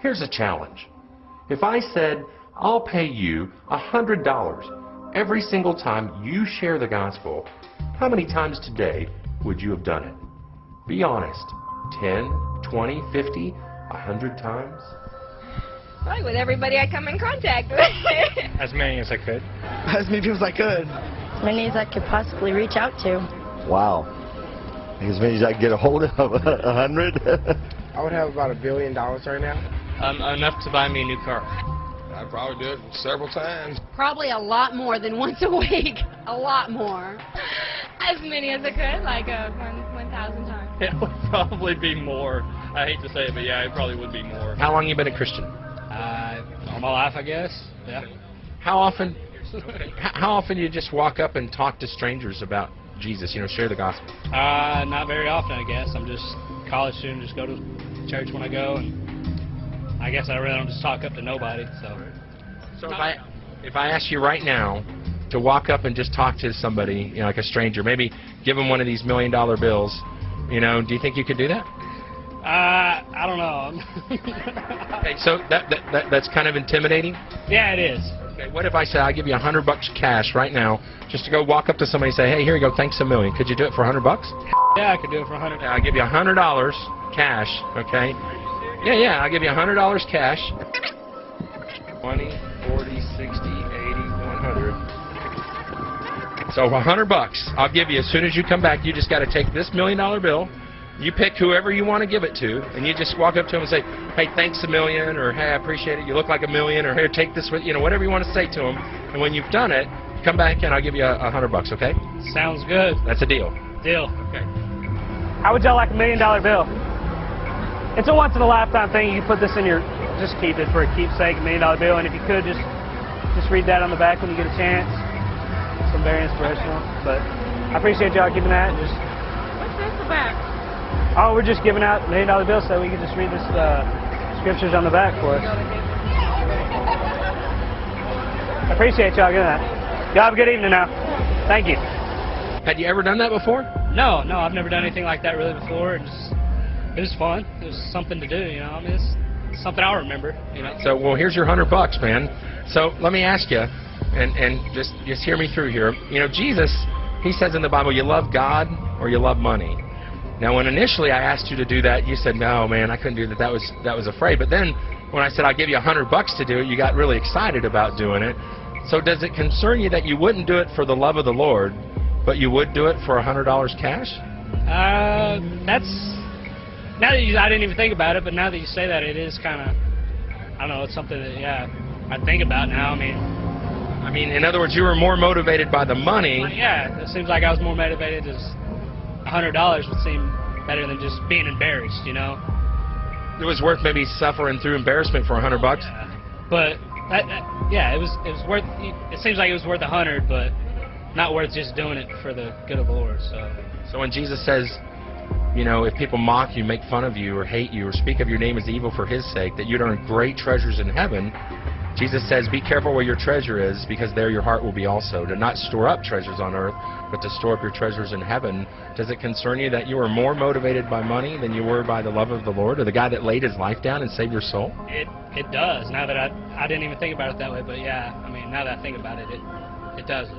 Here's a challenge. If I said, I'll pay you $100 every single time you share the gospel, how many times today would you have done it? Be honest. 10, 20, 50, 100 times? Probably with everybody I come in contact with. As many as I could. As many people as I could. As many as I could possibly reach out to. Wow. As many as I can get a hold of, 100? I would have about $1 billion right now. Enough to buy me a new car. I'd probably do it several times. Probably a lot more than once a week. A lot more. As many as I could, like 1,000 times. It would probably be more. I hate to say it, but yeah, it probably would be more. How long have you been a Christian? All my life, I guess. Yeah. How often do you just walk up and talk to strangers about Jesus, share the gospel? Not very often, I guess. I'm just a college student, just go to church when I go, and I guess I really don't just talk up to nobody, So if I ask you right now to walk up and just talk to somebody, like a stranger, maybe give them one of these $1 million bills, do you think you could do that? I don't know. Okay, so that's kind of intimidating? Yeah, it is. Okay, what if I say I'll give you $100 cash right now just to go walk up to somebody and say, hey, here you go, thanks a million. Could you do it for $100? Yeah, I could do it for $100. I'll give you $100 cash, okay? Yeah, I'll give you $100 cash. 20, 40, 60, 80, 100. So $100 I'll give you as soon as you come back. You just got to take this $1 million bill. You pick whoever you want to give it to, and you just walk up to them and say, hey, thanks a million, or hey, I appreciate it, you look like a million, or here, take this with, whatever you want to say to them. And when you've done it, come back and I'll give you $100, okay? Sounds good. That's a deal. Deal. Okay. How would y'all like $1 million bill? It's a once-in-a-lifetime thing. You can put this in your, just keep it for a keepsake, $1 million bill, and if you could, just read that on the back when you get a chance. It's very inspirational, but I appreciate y'all keeping that. What's this about? Oh, we're just giving out $1 million bills so we can just read this scriptures on the back for us. I appreciate y'all doing that. Y'all have a good evening now. Thank you. Had you ever done that before? No, I've never done anything like that really before. It was fun. It was something to do, I mean, it's something I'll remember, So, well, here's your $100, man. So, let me ask you, and just hear me through here. Jesus, he says in the Bible, you love God or you love money. Now, when initially I asked you to do that, you said, no, man, I couldn't do that. That was afraid. But then, when I said I'll give you $100 to do it, you got really excited about doing it. So, does it concern you that you wouldn't do it for the love of the Lord, but you would do it for $100 cash? Now that I didn't even think about it, but now that you say that, it is kind of, I don't know, it's something that, yeah, I think about now. I mean, in other words, you were more motivated by the money. Yeah, it seems like I was more motivated. $100 would seem better than just being embarrassed, It was worth maybe suffering through embarrassment for $100. Yeah. But it was worth. It seems like it was worth 100, but not worth just doing it for the good of the Lord. So when Jesus says, if people mock you, make fun of you, or hate you, or speak of your name as evil for His sake, that you'd earn great treasures in heaven, Jesus says, be careful where your treasure is, because there your heart will be also. To not store up treasures on earth, but to store up your treasures in heaven. Does it concern you that you are more motivated by money than you were by the love of the Lord, or the guy that laid his life down and saved your soul? It does. Now that I didn't even think about it that way, but yeah, I mean, now that I think about it, it does.